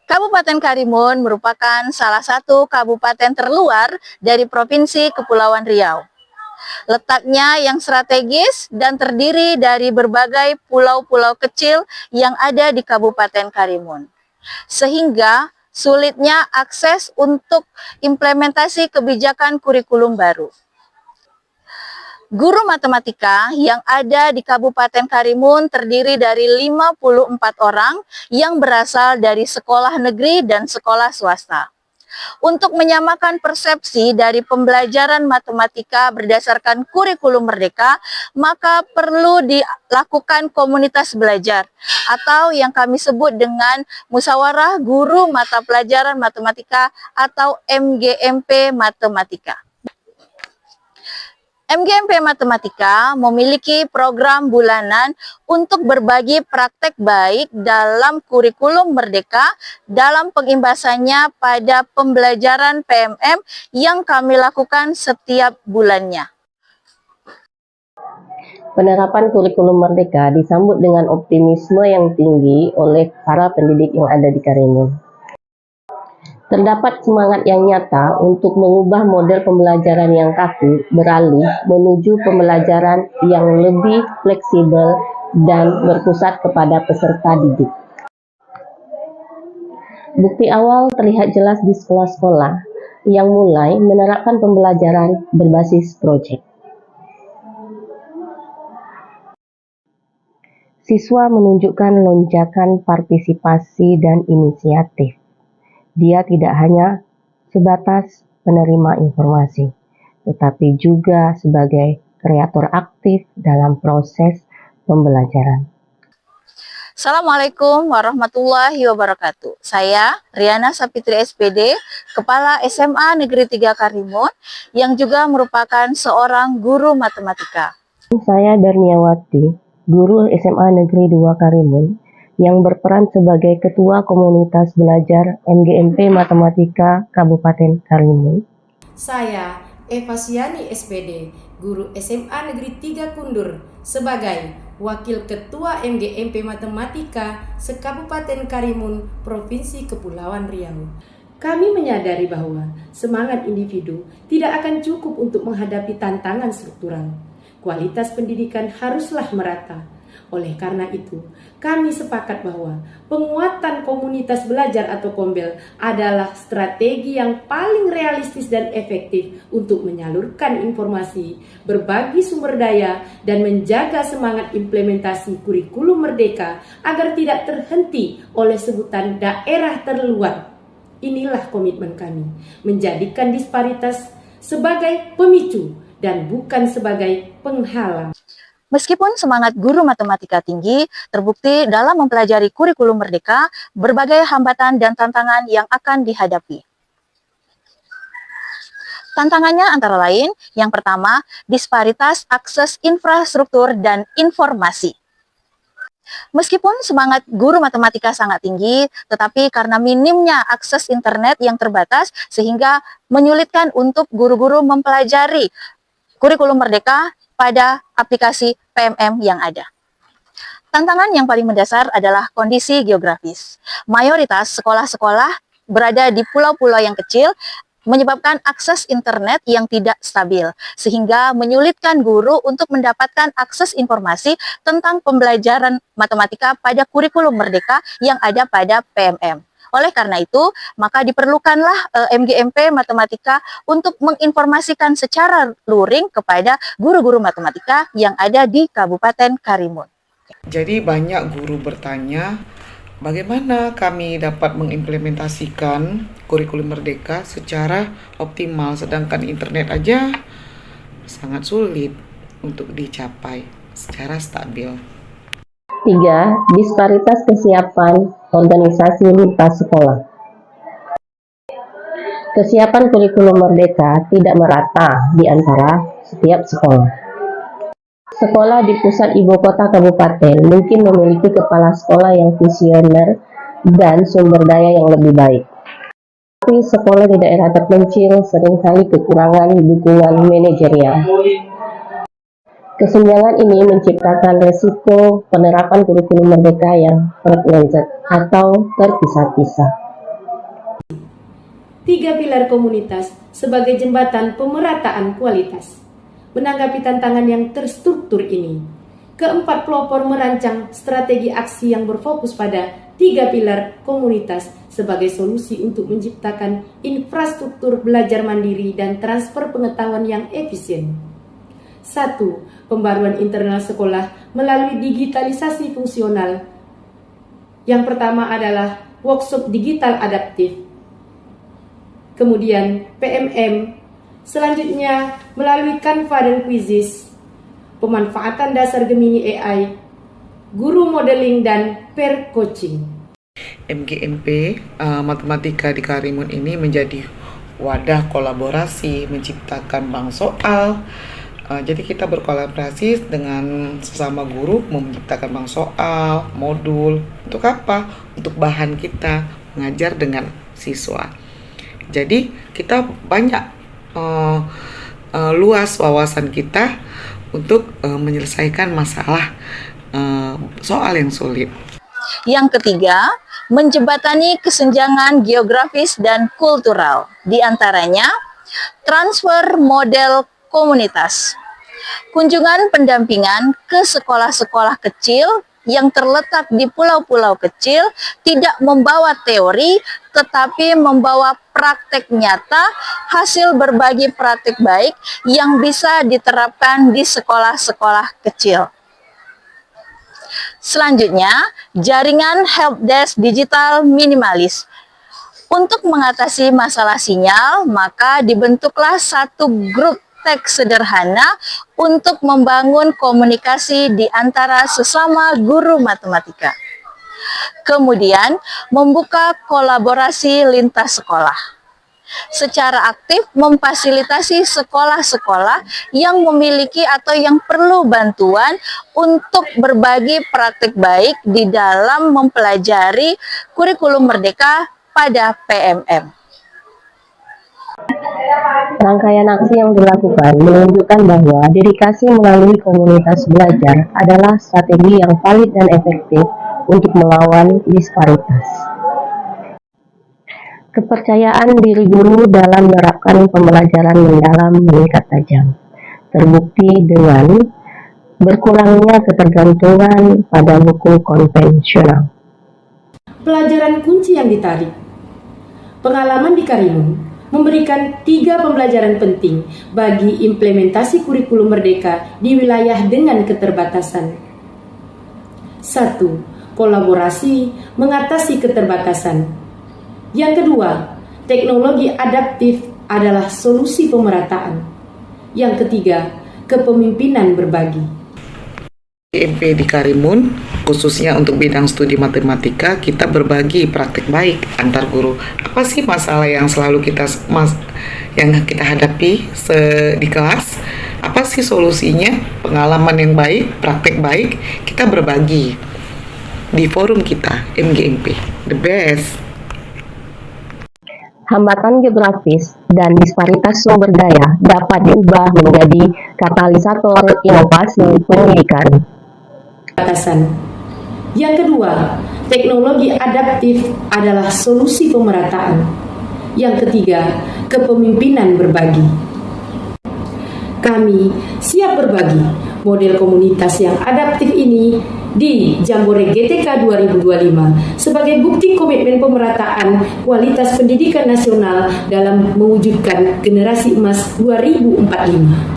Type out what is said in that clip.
Kabupaten Karimun merupakan salah satu kabupaten terluar dari Provinsi Kepulauan Riau. Letaknya yang strategis dan terdiri dari berbagai pulau-pulau kecil yang ada di Kabupaten Karimun. Sehingga sulitnya akses untuk implementasi kebijakan kurikulum baru. Guru matematika yang ada di Kabupaten Karimun terdiri dari 54 orang yang berasal dari sekolah negeri dan sekolah swasta. Untuk menyamakan persepsi dari pembelajaran matematika berdasarkan kurikulum merdeka, maka perlu dilakukan komunitas belajar atau yang kami sebut dengan Musyawarah Guru Mata Pelajaran Matematika atau MGMP Matematika. MGMP Matematika memiliki program bulanan untuk berbagi praktek baik dalam kurikulum merdeka dalam pengimbasannya pada pembelajaran PMM yang kami lakukan setiap bulannya. Penerapan kurikulum merdeka disambut dengan optimisme yang tinggi oleh para pendidik yang ada di Karimun. Terdapat semangat yang nyata untuk mengubah model pembelajaran yang kaku beralih menuju pembelajaran yang lebih fleksibel dan berpusat kepada peserta didik. Bukti awal terlihat jelas di sekolah-sekolah yang mulai menerapkan pembelajaran berbasis proyek. Siswa menunjukkan lonjakan partisipasi dan inisiatif. Dia tidak hanya sebatas penerima informasi, tetapi juga sebagai kreator aktif dalam proses pembelajaran. Assalamualaikum warahmatullahi wabarakatuh. Saya Riana Sapitri SPD, Kepala SMA Negeri 3 Karimun, yang juga merupakan seorang guru matematika. Saya Darniawati, guru SMA Negeri 2 Karimun, yang berperan sebagai Ketua Komunitas Belajar MGMP Matematika Kabupaten Karimun. Saya Eva Siani SPD, guru SMA Negeri 3 Kundur, sebagai Wakil Ketua MGMP Matematika se-Kabupaten Karimun, Provinsi Kepulauan Riau. Kami menyadari bahwa semangat individu tidak akan cukup untuk menghadapi tantangan struktural. Kualitas pendidikan haruslah merata. Oleh karena itu, kami sepakat bahwa penguatan komunitas belajar atau KOMBEL adalah strategi yang paling realistis dan efektif untuk menyalurkan informasi, berbagi sumber daya, dan menjaga semangat implementasi kurikulum merdeka agar tidak terhenti oleh sebutan daerah terluar. Inilah komitmen kami, menjadikan disparitas sebagai pemicu dan bukan sebagai penghalang. Meskipun semangat guru matematika tinggi, terbukti dalam mempelajari kurikulum merdeka, berbagai hambatan dan tantangan yang akan dihadapi. Tantangannya antara lain, yang pertama, disparitas akses infrastruktur dan informasi. Meskipun semangat guru matematika sangat tinggi, tetapi karena minimnya akses internet yang terbatas, sehingga menyulitkan untuk guru-guru mempelajari kurikulum merdeka pada aplikasi PMM yang ada. Tantangan yang paling mendasar adalah kondisi geografis. Mayoritas sekolah-sekolah berada di pulau-pulau yang kecil, menyebabkan akses internet yang tidak stabil, sehingga menyulitkan guru untuk mendapatkan akses informasi tentang pembelajaran matematika pada kurikulum merdeka yang ada pada PMM. Oleh karena itu, maka diperlukanlah MGMP Matematika untuk menginformasikan secara luring kepada guru-guru matematika yang ada di Kabupaten Karimun. Jadi banyak guru bertanya, bagaimana kami dapat mengimplementasikan kurikulum merdeka secara optimal, sedangkan internet aja sangat sulit untuk dicapai secara stabil. 3. Disparitas kesiapan organisasi lintas sekolah. Kesiapan kurikulum merdeka tidak merata di antara setiap sekolah. Sekolah di pusat ibu kota kabupaten mungkin memiliki kepala sekolah yang visioner dan sumber daya yang lebih baik. Tapi sekolah di daerah terpencil seringkali kekurangan dukungan manajerial. Kesenjangan ini menciptakan resiko penerapan kurikulum merdeka yang fragmented atau terpisah-pisah. 3 pilar komunitas sebagai jembatan pemerataan kualitas. Menanggapi tantangan yang terstruktur ini, keempat pelopor merancang strategi aksi yang berfokus pada 3 pilar komunitas sebagai solusi untuk menciptakan infrastruktur belajar mandiri dan transfer pengetahuan yang efisien. 1. Pembaruan internal sekolah melalui digitalisasi fungsional. Yang pertama adalah workshop digital adaptif. Kemudian PMM. Selanjutnya melalui Canva dan Quizzes. Pemanfaatan dasar Gemini AI, guru modeling dan peer coaching. MGMP Matematika di Karimun ini menjadi wadah kolaborasi menciptakan bank soal. Jadi kita berkolaborasi dengan sesama guru menciptakan bank soal, modul. Untuk apa? Untuk bahan kita mengajar dengan siswa. Jadi kita banyak luas wawasan kita untuk menyelesaikan masalah soal yang sulit. Yang ketiga, menjembatani kesenjangan geografis dan kultural. Di antaranya, transfer model komunitas. Kunjungan pendampingan ke sekolah-sekolah kecil yang terletak di pulau-pulau kecil tidak membawa teori, tetapi membawa praktek nyata, hasil berbagi praktek baik yang bisa diterapkan di sekolah-sekolah kecil. Selanjutnya, jaringan helpdesk digital minimalis. Untuk mengatasi masalah sinyal, maka dibentuklah satu grup teks sederhana untuk membangun komunikasi di antara sesama guru matematika. Kemudian, membuka kolaborasi lintas sekolah. Secara aktif memfasilitasi sekolah-sekolah yang memiliki atau yang perlu bantuan untuk berbagi praktik baik di dalam mempelajari kurikulum merdeka pada PMM. Rangkaian aksi yang dilakukan menunjukkan bahwa dedikasi melalui komunitas belajar adalah strategi yang valid dan efektif untuk melawan disparitas. Kepercayaan diri guru dalam menerapkan pembelajaran mendalam meningkat tajam, terbukti dengan berkurangnya ketergantungan pada buku konvensional. Pelajaran kunci yang ditarik. Pengalaman di Karimun memberikan 3 pembelajaran penting bagi implementasi kurikulum merdeka di wilayah dengan keterbatasan. 1. Kolaborasi mengatasi keterbatasan. Yang kedua, teknologi adaptif adalah solusi pemerataan. Yang ketiga, kepemimpinan berbagi. MP di Karimun, khususnya untuk bidang studi matematika, kita berbagi praktek baik antar guru. Apa sih masalah yang selalu kita hadapi di kelas? Apa sih solusinya? Pengalaman yang baik, praktek baik, kita berbagi di forum kita, MGMP, the best. Hambatan geografis dan disparitas sumber daya dapat diubah menjadi katalisator inovasi pendidikan. Batasan. Yang kedua, teknologi adaptif adalah solusi pemerataan. Yang ketiga, kepemimpinan berbagi. Kami siap berbagi model komunitas yang adaptif ini di Jambore GTK 2025 sebagai bukti komitmen pemerataan kualitas pendidikan nasional dalam mewujudkan generasi emas 2045.